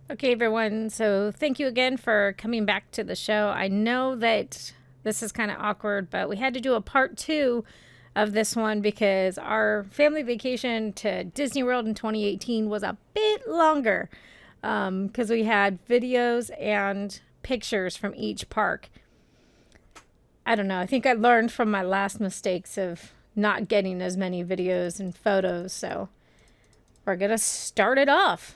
Okay, everyone. So thank you again for coming back to the show. I know that this is kind of awkward, but we had to do a part two of this one because our family vacation to Disney World in 2018 was a bit longer because we had videos and pictures from each park. I don't know. I think I learned from my last mistakes of not getting as many videos and photos. So we're going to start it off.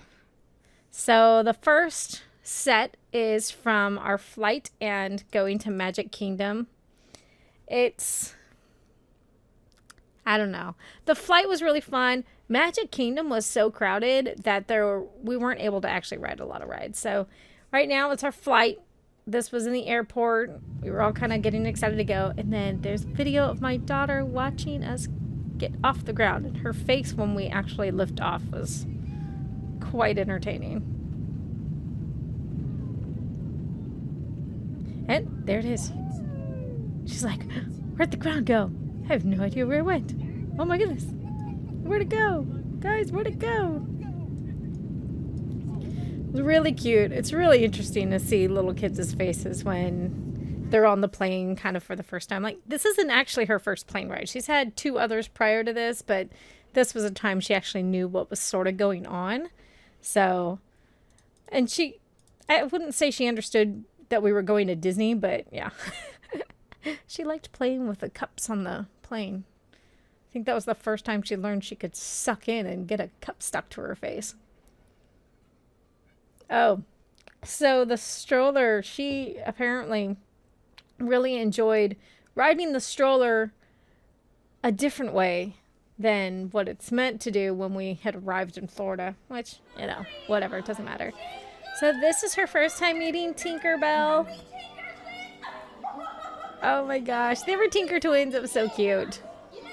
So the first set is from our flight and going to Magic Kingdom. I don't know. The flight was really fun. Magic Kingdom was so crowded that we weren't able to actually ride a lot of rides. So right now it's our flight. This was in the airport. We were all kind of getting excited to go. And then there's video of my daughter watching us get off the ground. And her face when we actually lift off was quite entertaining. And there it is. She's like, where'd the ground go? I have no idea where it went. Oh my goodness. Where'd it go? Guys, where'd it go? It was really cute. It's really interesting to see little kids' faces when they're on the plane kind of for the first time. Like, this isn't actually her first plane ride. She's had two others prior to this, but this was a time she actually knew what was sort of going on. So, and I wouldn't say she understood that we were going to Disney, but yeah. She liked playing with the cups on the plane. I think that was the first time she learned she could suck in and get a cup stuck to her face. Oh, so the stroller, she apparently really enjoyed riding the stroller a different way than what it's meant to do when we had arrived in Florida, which, whatever, it doesn't matter. So this is her first time meeting Tinkerbell. Oh my gosh, they were Tinker Twins. It was so cute.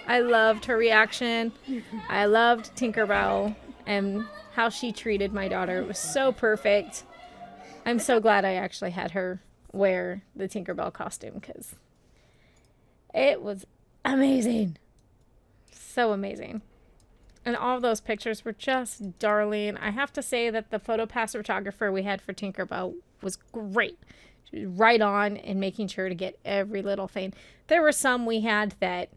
I loved her reaction. I loved Tinkerbell and how she treated my daughter. It was so perfect. I'm so glad I actually had her wear the Tinkerbell costume because it was amazing. So amazing. And all those pictures were just darling. I have to say that the PhotoPass photographer we had for Tinkerbell was great. She was right on in making sure to get every little thing. There were some we had that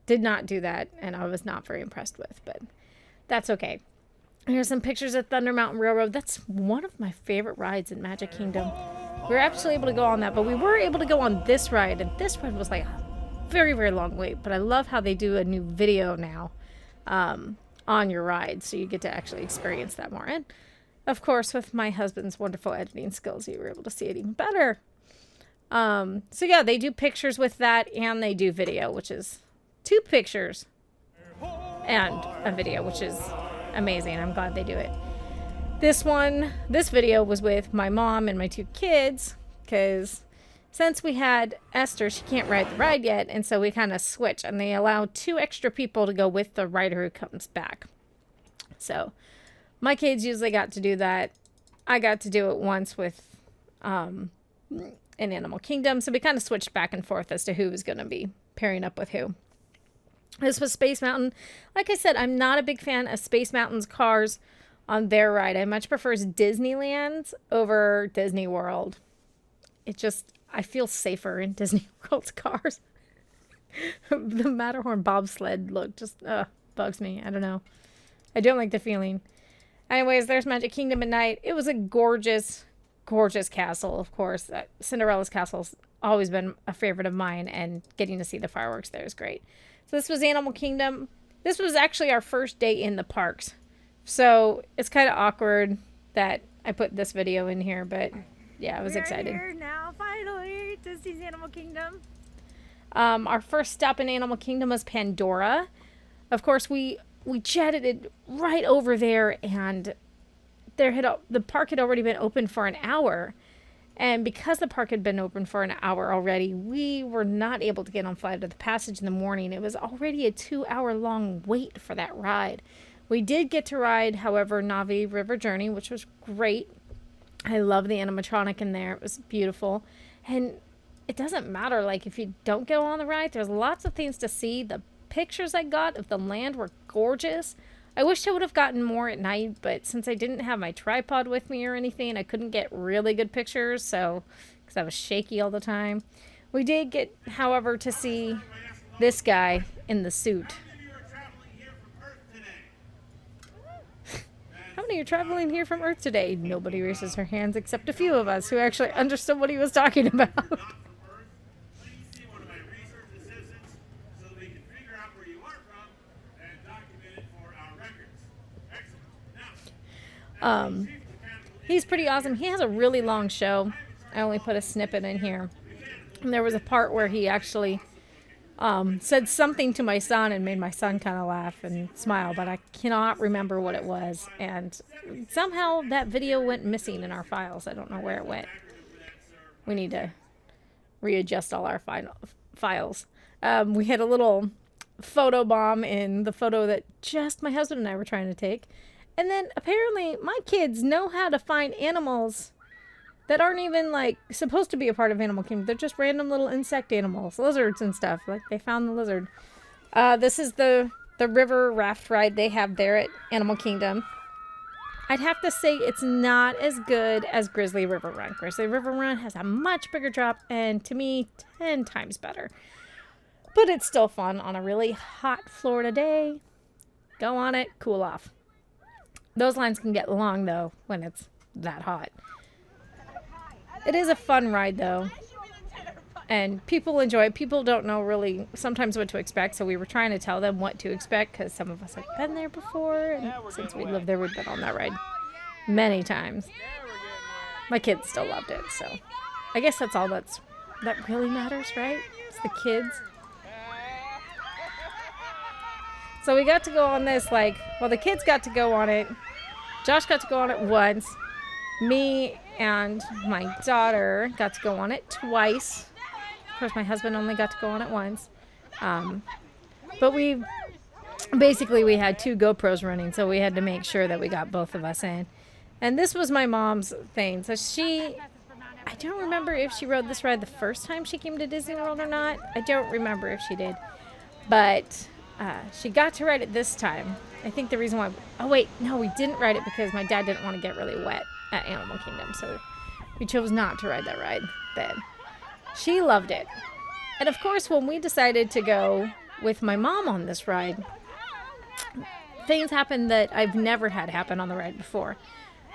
did not do that, and I was not very impressed with, but that's okay. Here's some pictures of Thunder Mountain Railroad. That's one of my favorite rides in Magic Kingdom. We were actually able to go on that, but we were able to go on this ride, and this ride was like a very, very long wait, but I love how they do a new video now on your ride, so you get to actually experience that more. And of course, with my husband's wonderful editing skills, you were able to see it even better. So yeah, they do pictures with that, and they do video, which is 2 pictures and a video, which is amazing. I'm glad they do it. This video was with my mom and my 2 kids, because since we had Esther, she can't ride the ride yet, and so we kind of switch, and they allow 2 extra people to go with the rider who comes back. So my kids usually got to do that. I got to do it once with in Animal Kingdom, so we kind of switched back and forth as to who was going to be pairing up with who. This was Space Mountain. Like I said, I'm not a big fan of Space Mountain's cars on their ride. I much prefer Disneyland's over Disney World. I feel safer in Disney World's cars. The Matterhorn bobsled look just bugs me. I don't know. I don't like the feeling. Anyways, there's Magic Kingdom at night. It was a gorgeous, gorgeous castle, of course. Cinderella's castle's always been a favorite of mine, and getting to see the fireworks there is great. So this was Animal Kingdom. This was actually our first day in the parks. So it's kind of awkward that I put this video in here, but yeah, I was excited. We're here now, finally, Disney's Animal Kingdom. Our first stop in Animal Kingdom was Pandora. Of course, we jetted right over there, and the park had already been open for an hour. And because the park had been open for an hour already, we were not able to get on Flight of the Passage in the morning. It was already a 2-hour long wait for that ride. We did get to ride, however, Na'vi River Journey, which was great. I love the animatronic in there. It was beautiful. And it doesn't matter, like, if you don't go on the ride, there's lots of things to see. The pictures I got of the land were gorgeous. I wish I would have gotten more at night, but since I didn't have my tripod with me or anything, I couldn't get really good pictures, so, because I was shaky all the time. We did get, however, to see this guy in the suit. How many are traveling here from Earth today? Nobody raises her hands except a few of us who actually understood what he was talking about. He's pretty awesome. He has a really long show. I only put a snippet in here. And there was a part where he actually said something to my son and made my son kind of laugh and smile, but I cannot remember what it was. And somehow that video went missing in our files. I don't know where it went. We need to readjust all our files. We had a little photo bomb in the photo that just my husband and I were trying to take. And then apparently my kids know how to find animals that aren't even like supposed to be a part of Animal Kingdom. They're just random little insect animals, lizards and stuff. Like they found the lizard. This is the river raft ride they have there at Animal Kingdom. I'd have to say it's not as good as Grizzly River Run. Grizzly River Run has a much bigger drop and to me 10 times better. But it's still fun on a really hot Florida day. Go on it, cool off. Those lines can get long, though, when it's that hot. It is a fun ride, though. And people enjoy it. People don't know really sometimes what to expect, so we were trying to tell them what to expect because some of us have been there before. And since we lived there, we've been on that ride many times. My kids still loved it, so I guess that's all that really matters, right? It's the kids. So we got to go on this, the kids got to go on it. Josh got to go on it once. Me and my daughter got to go on it twice. Of course, my husband only got to go on it once. But we had 2 GoPros running, so we had to make sure that we got both of us in. And this was my mom's thing. So I don't remember if she rode this ride the first time she came to Disney World or not. I don't remember if she did. But she got to ride it this time. I think the reason why... Oh, wait. No, we didn't ride it because my dad didn't want to get really wet at Animal Kingdom. So we chose not to ride that ride then. She loved it. And of course, when we decided to go with my mom on this ride, things happened that I've never had happen on the ride before.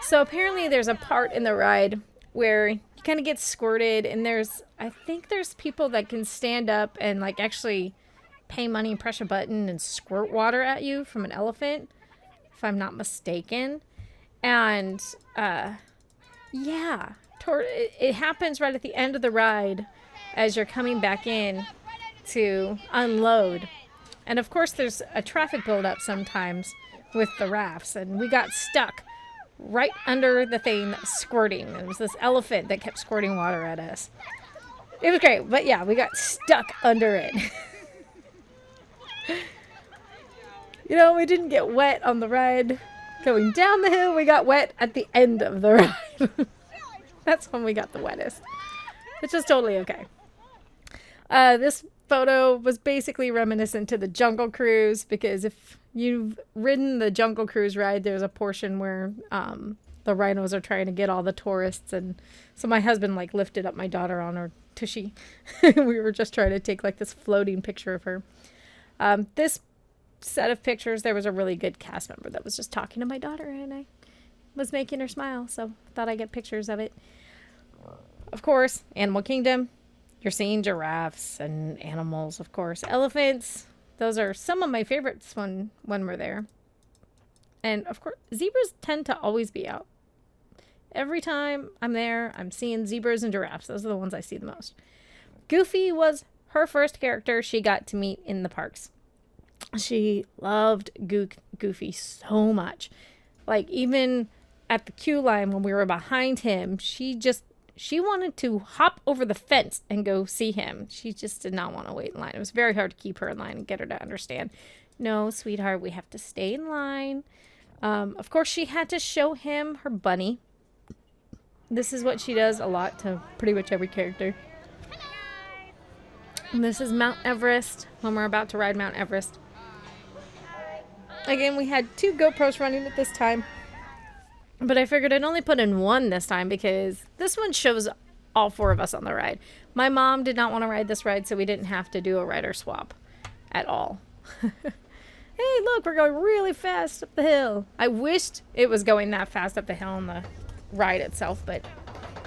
So apparently there's a part in the ride where you kind of get squirted, and I think there's people that can stand up and actually pay money and press a button and squirt water at you from an elephant, if I'm not mistaken. And it happens right at the end of the ride as you're coming back in to unload. And of course there's a traffic buildup sometimes with the rafts, and we got stuck right under the thing that was squirting. It was this elephant that kept squirting water at us. It was great, but yeah, we got stuck under it. We didn't get wet on the ride going down the hill. We got wet at the end of the ride. That's when we got the wettest, which is totally okay. This photo was basically reminiscent to the Jungle Cruise, because if you've ridden the Jungle Cruise ride, there's a portion where the rhinos are trying to get all the tourists, and so my husband lifted up my daughter on her tushy. We were just trying to take this floating picture of her. This set of pictures, there was a really good cast member that was just talking to my daughter, and I was making her smile, so thought I'd get pictures of it. Of course, Animal Kingdom, you're seeing giraffes and animals, of course. Elephants, those are some of my favorites when we're there. And of course, zebras tend to always be out. Every time I'm there, I'm seeing zebras and giraffes. Those are the ones I see the most. Goofy was her first character she got to meet in the parks. She loved Goofy so much. Even at the queue line when we were behind him, she wanted to hop over the fence and go see him. She just did not want to wait in line. It was very hard to keep her in line and get her to understand. No, sweetheart, we have to stay in line. Of course, she had to show him her bunny. This is what she does a lot to pretty much every character. And this is Mount Everest, when we're about to ride Mount Everest. Again, we had 2 GoPros running at this time, but I figured I'd only put in one this time because this one shows all 4 of us on the ride. My mom did not want to ride this ride, so we didn't have to do a rider swap at all. Hey, look, we're going really fast up the hill. I wished it was going that fast up the hill on the ride itself, but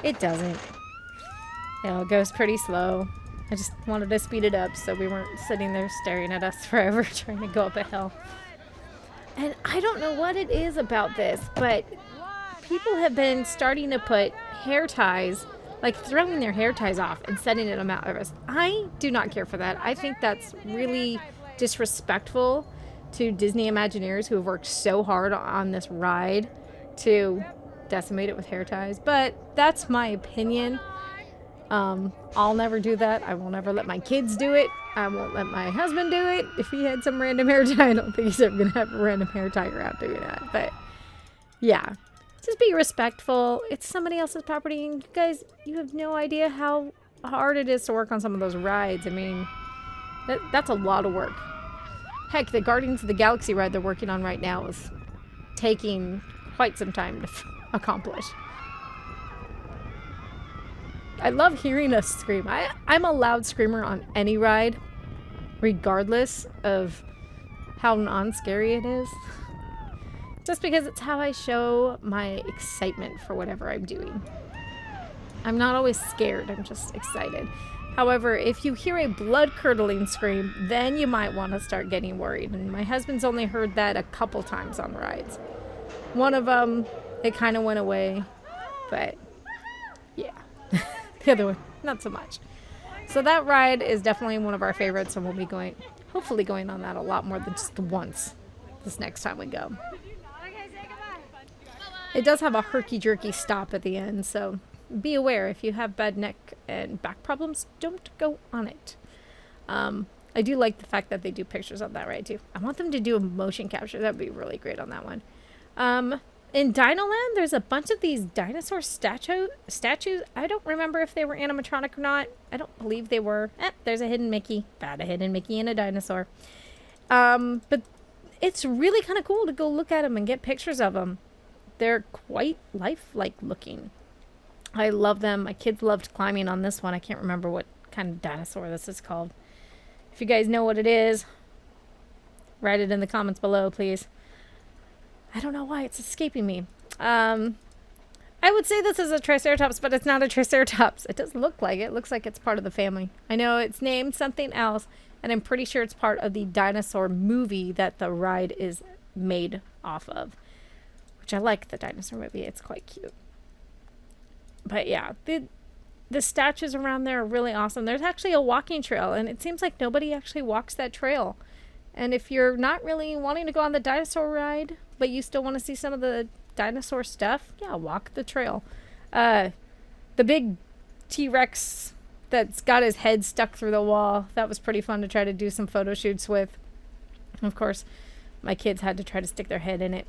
it doesn't. You know, it goes pretty slow. I just wanted to speed it up so we weren't sitting there staring at us forever trying to go up a hill. And I don't know what it is about this, but people have been starting to put hair ties, like throwing their hair ties off and setting them out of us. I do not care for that. I think that's really disrespectful to Disney Imagineers who have worked so hard on this ride to decimate it with hair ties. But that's my opinion. I'll never do that. I will never let my kids do it. I won't let my husband do it. If he had some random hair tie, I don't think he's ever going to have a random hair tie around doing that. But yeah, just be respectful. It's somebody else's property. And you guys, you have no idea how hard it is to work on some of those rides. I mean, that's a lot of work. Heck, the Guardians of the Galaxy ride they're working on right now is taking quite some time to accomplish. I love hearing us scream. I'm a loud screamer on any ride, regardless of how non-scary it is. Just because it's how I show my excitement for whatever I'm doing. I'm not always scared, I'm just excited. However, if you hear a blood-curdling scream, then you might want to start getting worried. And my husband's only heard that a couple times on rides. One of them, it kind of went away, but yeah. The other one, not so much. So that ride is definitely one of our favorites, and we'll be hopefully going on that a lot more than just once this next time we go. It does have a herky-jerky stop at the end, so be aware if you have bad neck and back problems, don't go on it. I do like the fact that they do pictures on that ride too. I want them to do a motion capture. That'd be really great on that one. In Dinoland, there's a bunch of these dinosaur statues. I don't remember if they were animatronic or not. I don't believe they were. There's a hidden Mickey. Found a hidden Mickey and a dinosaur. But it's really kind of cool to go look at them and get pictures of them. They're quite lifelike looking. I love them. My kids loved climbing on this one. I can't remember what kind of dinosaur this is called. If you guys know what it is, write it in the comments below, please. I don't know why it's escaping me. I would say this is a Triceratops, but it's not a Triceratops. It does look like it. It looks like it's part of the family. I know it's named something else, and I'm pretty sure it's part of the dinosaur movie that the ride is made off of. Which I like the dinosaur movie. It's quite cute. But yeah, the statues around there are really awesome. There's actually a walking trail, and it seems like nobody actually walks that trail. And if you're not really wanting to go on the dinosaur ride, but you still want to see some of the dinosaur stuff, yeah, walk the trail. The big T-Rex that's got his head stuck through the wall, that was pretty fun to try to do some photo shoots with. Of course, my kids had to try to stick their head in it.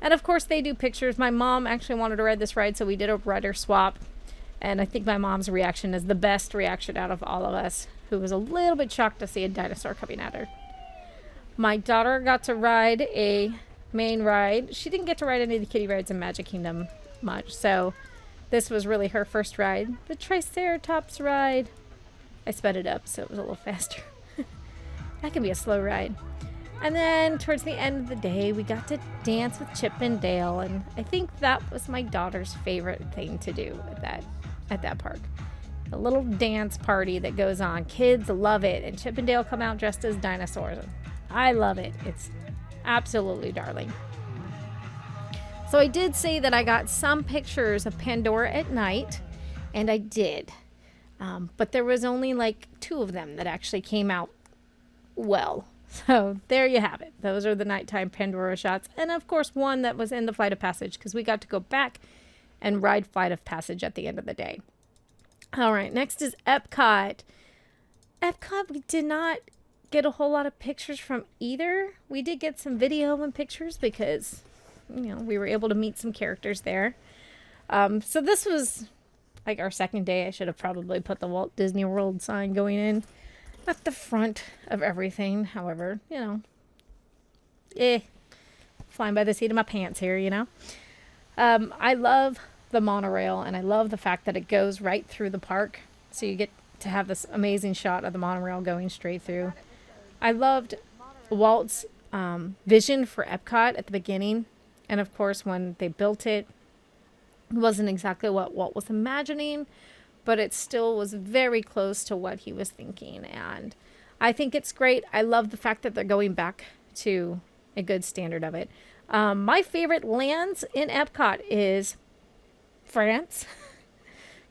And of course, they do pictures. My mom actually wanted to ride this ride, so we did a rider swap. And I think my mom's reaction is the best reaction out of all of us, who was a little bit shocked to see a dinosaur coming at her. My daughter got to ride a main ride. She didn't get to ride any of the kiddie rides in Magic Kingdom much, so this was really her first ride. The Triceratops ride. I sped it up so it was a little faster. That can be a slow ride. And then towards the end of the day, we got to dance with Chip and Dale, and I think that was my daughter's favorite thing to do at that park. A little dance party that goes on. Kids love it, and Chip and Dale come out dressed as dinosaurs. I love it. It's absolutely darling. So I did say that I got some pictures of Pandora at night, and I did. But there was only like 2 of them that actually came out well. So there you have it. Those are the nighttime Pandora shots. And of course, one that was in the Flight of Passage, because we got to go back and ride Flight of Passage at the end of the day. All right, next is Epcot. Epcot, we did not get a whole lot of pictures from either. We did get some video and pictures because, we were able to meet some characters there. So this was like our second day. I should have probably put the Walt Disney World sign going in at the front of everything. However, flying by the seat of my pants here, you know. I love the monorail, and I love the fact that it goes right through the park. So you get to have this amazing shot of the monorail going straight through. I loved Walt's vision for Epcot at the beginning. And of course, when they built it, it wasn't exactly what Walt was imagining, but it still was very close to what he was thinking. And I think it's great. I love the fact that they're going back to a good standard of it. My favorite lands in Epcot is France.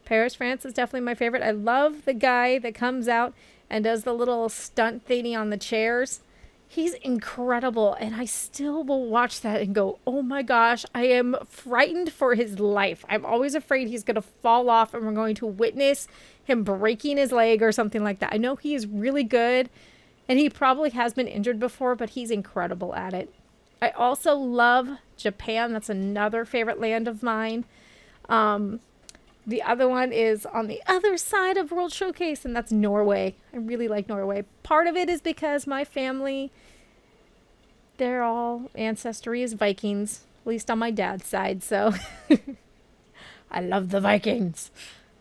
Paris, France is definitely my favorite. I love the guy that comes out and does the little stunt thingy on the chairs. He's incredible, and I still will watch that and go, oh my gosh, I am frightened for his life. I'm always afraid he's going to fall off and we're going to witness him breaking his leg or something like that. I know he is really good, and he probably has been injured before, but he's incredible at it. I also love Japan. That's another favorite land of mine. The other one is on the other side of World Showcase, and that's Norway. I really like Norway. Part of it is because my family, they're all ancestry is Vikings, at least on my dad's side. So I love the Vikings.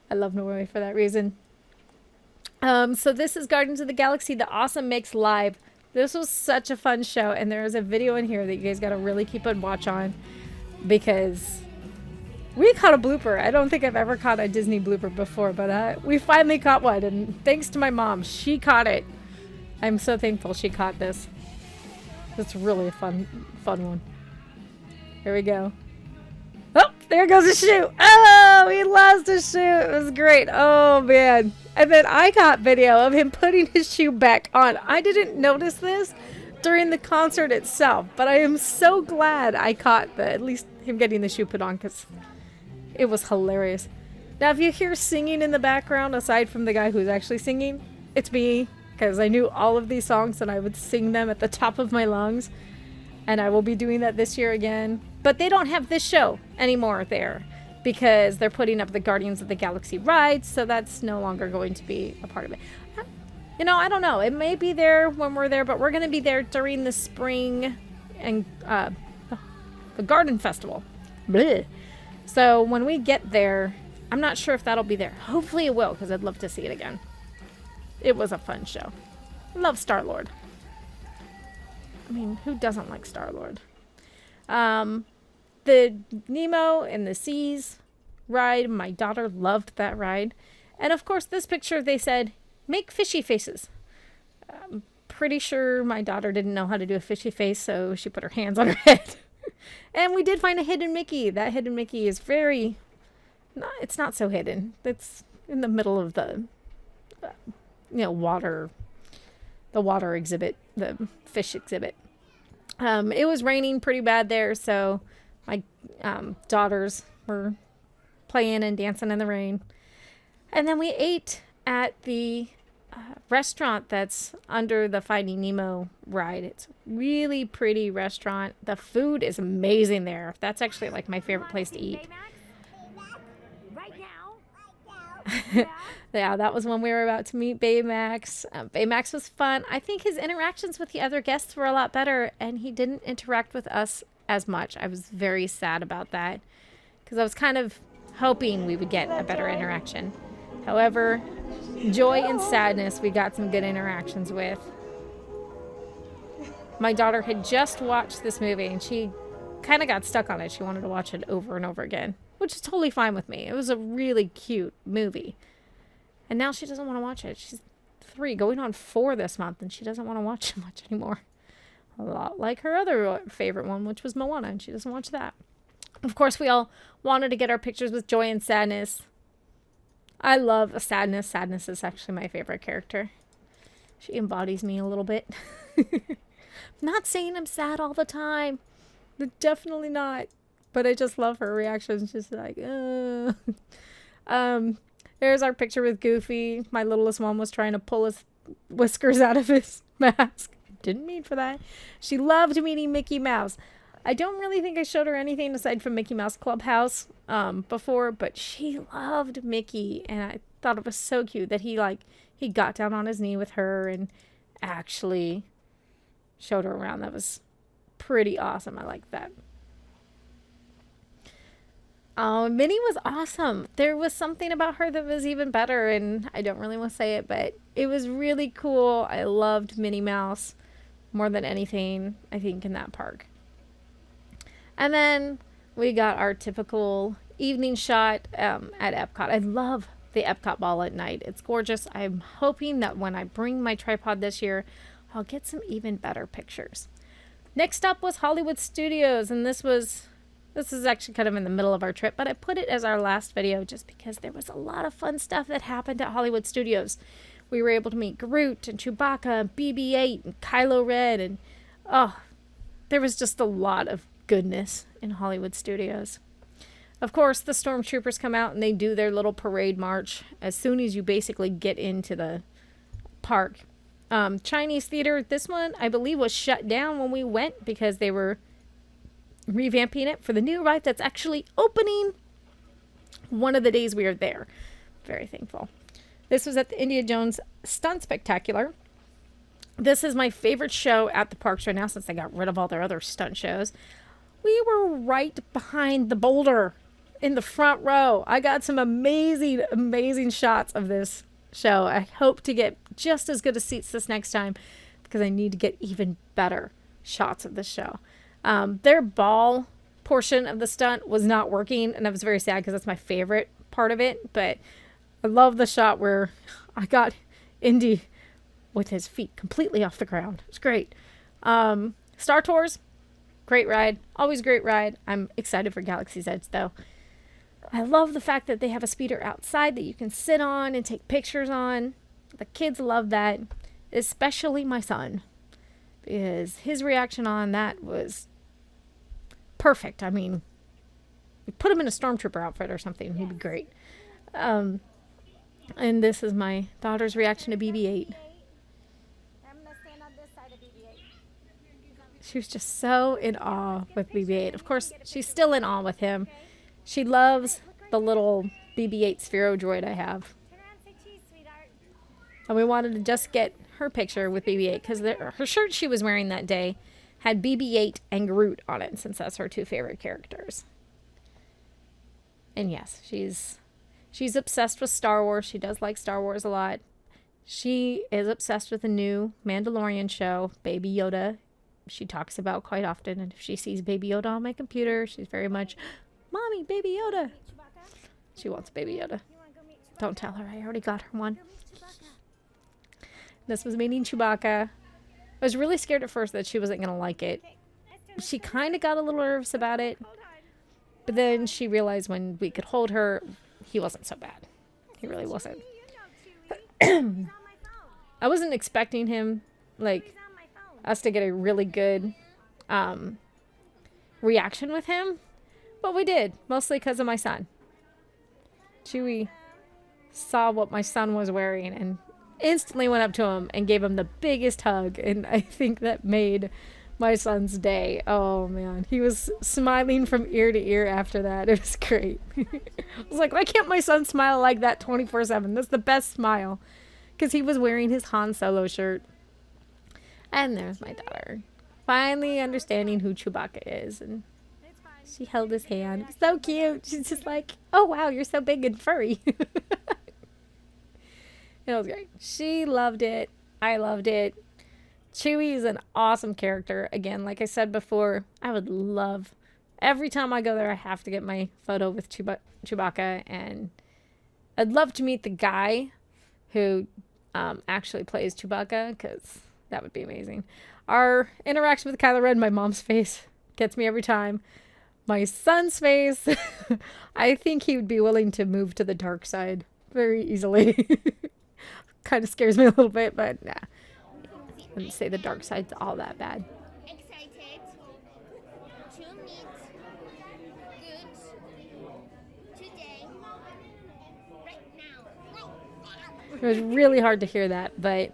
I love Norway for that reason. So this is Guardians of the Galaxy, the Awesome Mix Live. This was such a fun show, and there is a video in here that you guys got to really keep a watch on, because we caught a blooper. I don't think I've ever caught a Disney blooper before, but we finally caught one, and thanks to my mom, she caught it. I'm so thankful she caught this. It's really a fun one. Here we go. Oh, there goes a shoe. Oh, he lost his shoe. It was great. Oh, man. And then I got video of him putting his shoe back on. I didn't notice this during the concert itself, but I am so glad I caught at least him getting the shoe put on, because it was hilarious. Now, if you hear singing in the background, aside from the guy who's actually singing, it's me, because I knew all of these songs and I would sing them at the top of my lungs. And I will be doing that this year again. But they don't have this show anymore there, because they're putting up the Guardians of the Galaxy ride, so that's no longer going to be a part of it. You know, I don't know. It may be there when we're there, but we're going to be there during the spring and the Garden Festival. Blech. So when we get there, I'm not sure if that'll be there. Hopefully it will, because I'd love to see it again. It was a fun show. I love Star-Lord. I mean, who doesn't like Star-Lord? The Nemo in the Seas ride, my daughter loved that ride. And of course, this picture, they said, make fishy faces. I'm pretty sure my daughter didn't know how to do a fishy face, so she put her hands on her head. And we did find a hidden Mickey. That hidden Mickey is it's not so hidden. It's in the middle of the, water exhibit, the fish exhibit. It was raining pretty bad there, so my daughters were playing and dancing in the rain. And then we ate at the restaurant that's under the Finding Nemo ride. It's a really pretty restaurant. The food is amazing there. That's actually like my favorite place to eat. Right now. Yeah, that was when we were about to meet Baymax. Baymax was fun. I think his interactions with the other guests were a lot better, and he didn't interact with us as much. I was very sad about that, because I was kind of hoping we would get a better interaction. However, Joy and Sadness, we got some good interactions with. My daughter had just watched this movie, and she kind of got stuck on it. She wanted to watch it over and over again, which is totally fine with me. It was a really cute movie. And now she doesn't want to watch it. She's 3, going on 4 this month, and she doesn't want to watch it much anymore. A lot like her other favorite one, which was Moana, and she doesn't watch that. Of course, we all wanted to get our pictures with Joy and Sadness. I love Sadness. Sadness is actually my favorite character. She embodies me a little bit. I'm not saying I'm sad all the time. Definitely not. But I just love her reactions. Just like, There's our picture with Goofy. My littlest one was trying to pull his whiskers out of his mask. Didn't mean for that. She loved meeting Mickey Mouse. I don't really think I showed her anything aside from Mickey Mouse Clubhouse before, but she loved Mickey, and I thought it was so cute that he got down on his knee with her and actually showed her around. That was pretty awesome. I like that. Oh, Minnie was awesome. There was something about her that was even better, and I don't really want to say it, but it was really cool. I loved Minnie Mouse more than anything, I think, in that park. And then we got our typical evening shot at Epcot. I love the Epcot ball at night. It's gorgeous. I'm hoping that when I bring my tripod this year, I'll get some even better pictures. Next up was Hollywood Studios, and this is actually kind of in the middle of our trip, but I put it as our last video just because there was a lot of fun stuff that happened at Hollywood Studios. We were able to meet Groot and Chewbacca and BB-8 and Kylo Ren, and there was just a lot of goodness in Hollywood Studios. Of course, the stormtroopers come out and they do their little parade march as soon as you basically get into the park. Chinese theater, this one I believe was shut down when we went because they were revamping it for the new ride that's actually opening one of the days we are there. Very thankful. This was at the Indiana Jones Stunt Spectacular. This is my favorite show at the parks right now since they got rid of all their other stunt shows. We were right behind the boulder in the front row. I got some amazing shots of this show. I hope to get just as good a seats this next time because I need to get even better shots of this show. Their ball portion of the stunt was not working, and I was very sad because that's my favorite part of it, but I love the shot where I got Indy with his feet completely off the ground. It was great. Star Tours, great ride. Always great ride. I'm excited for Galaxy's Edge, though. I love the fact that they have a speeder outside that you can sit on and take pictures on. The kids love that, especially my son, because his reaction on that was perfect. I mean, put him in a stormtrooper outfit or something, he'd be great. And this is my daughter's reaction to BB-8. I'm gonna stand on this side of BB-8. She was just so in awe with BB-8. Of course, she's still in awe with him. She loves the little BB-8 Sphero droid I have. Turn around, say cheese, sweetheart. And we wanted to just get her picture with BB-8 because her shirt she was wearing that day had BB-8 and Groot on it, since that's her two favorite characters. And yes, she's obsessed with Star Wars. She does like Star Wars a lot. She is obsessed with the new Mandalorian show, Baby Yoda. She talks about quite often, and if she sees Baby Yoda on my computer, she's very much, Mommy, Baby Yoda. Chewbacca, She wants Baby Yoda. you wanna go meet Chewbacca? Don't tell her, I already got her one. Go meet Chewbacca. This was meeting Chewbacca. I was really scared at first that she wasn't going to like it. Okay, let's turn She kind of got a little nervous about it, hold on. but then she realized when we could hold her, he wasn't so bad. He really wasn't. You know, Chewie. He's on my phone. I wasn't expecting him, He's like, on my phone. us to get a really good reaction with him, but we did, mostly because of my son. Chewie saw what my son was wearing and instantly went up to him and gave him the biggest hug, and I think that made my son's day. Oh man, he was smiling from ear to ear after that. It was great. I was like, why can't my son smile like that 24/7? That's the best smile, because he was wearing his Han Solo shirt. And there's my daughter, finally understanding who Chewbacca is, and It's fine. she held his hand. It was so cute. She's just like, oh wow, you're so big and furry. It was great. She loved it. I loved it. Chewie is an awesome character. Again, like I said before, I would love, every time I go there, I have to get my photo with Chewbacca, and I'd love to meet the guy who actually plays Chewbacca, because that would be amazing. Our interaction with Kylo Ren, my mom's face gets me every time. My son's face, I think he would be willing to move to the dark side very easily. Kind of scares me a little bit, but nah. I wouldn't say the dark side's all that bad. Excited to meet Groot today, right now. It was really hard to hear that, but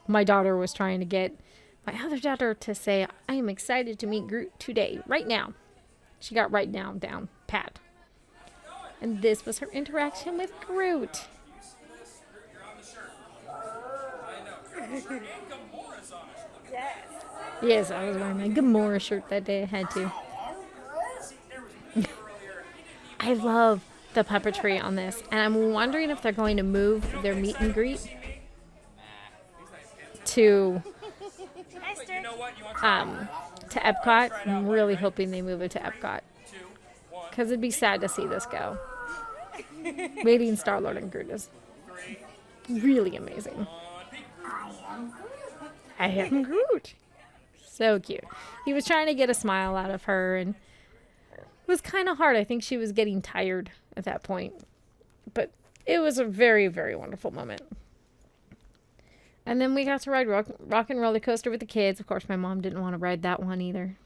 my daughter was trying to get my other daughter to say, I am excited to meet Groot today, right now. She got right now down pat. And this was her interaction with Groot. Yes. Yes, I was wearing my Gamora shirt that day. I had to. I love the puppetry on this, and I'm wondering if they're going to move their meet and greet to to Epcot. I'm really hoping they move it to Epcot because it'd be sad to see this go. Meeting Star-Lord and Groot is really amazing. I am Groot. So cute. He was trying to get a smile out of her, and it was kind of hard. I think she was getting tired at that point. But it was a very, very wonderful moment. And then we got to ride rock and roller coaster with the kids. Of course, my mom didn't want to ride that one either.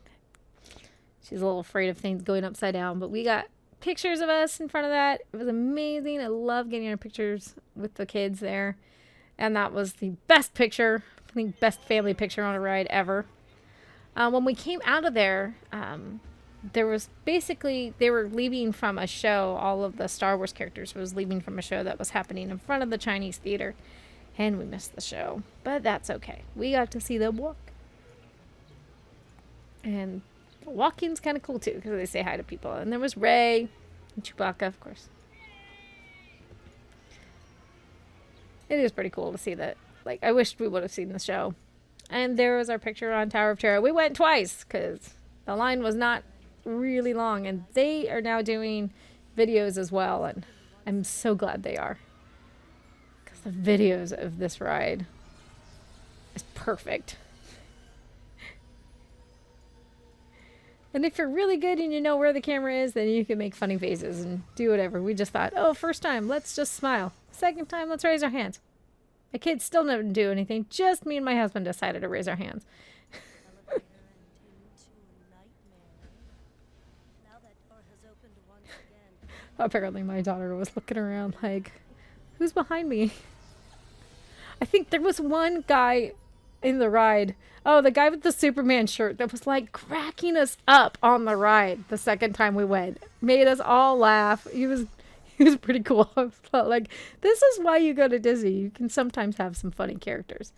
She's a little afraid of things going upside down. But we got pictures of us in front of that. It was amazing. I love getting our pictures with the kids there. And that was the best picture, I think best family picture on a ride ever. When we came out of there, there was basically, they were leaving from a show. All of the Star Wars characters was leaving from a show that was happening in front of the Chinese theater. And we missed the show. But that's okay. We got to see them walk. And walking's kind of cool too, because they say hi to people. And there was Rey and Chewbacca, of course. It is pretty cool to see that. Like, I wished we would have seen the show. And there was our picture on Tower of Terror. We went twice because the line was not really long. And they are now doing videos as well. And I'm so glad they are. Because the videos of this ride is perfect. And if you're really good and you know where the camera is, then you can make funny faces and do whatever. We just thought, oh, first time, let's just smile. Second time, let's raise our hands. My kids still didn't do anything. Just me and my husband decided to raise our hands. Apparently my daughter was looking around like, who's behind me? I think there was one guy in the ride. Oh, the guy with the Superman shirt that was like cracking us up on the ride the second time we went. Made us all laugh. He was pretty cool. I felt like, this is why you go to Disney. You can sometimes have some funny characters.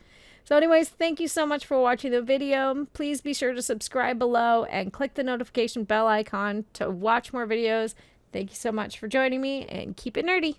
So anyways, thank you so much for watching the video. Please be sure to subscribe below and click the notification bell icon to watch more videos. Thank you so much for joining me, and keep it nerdy.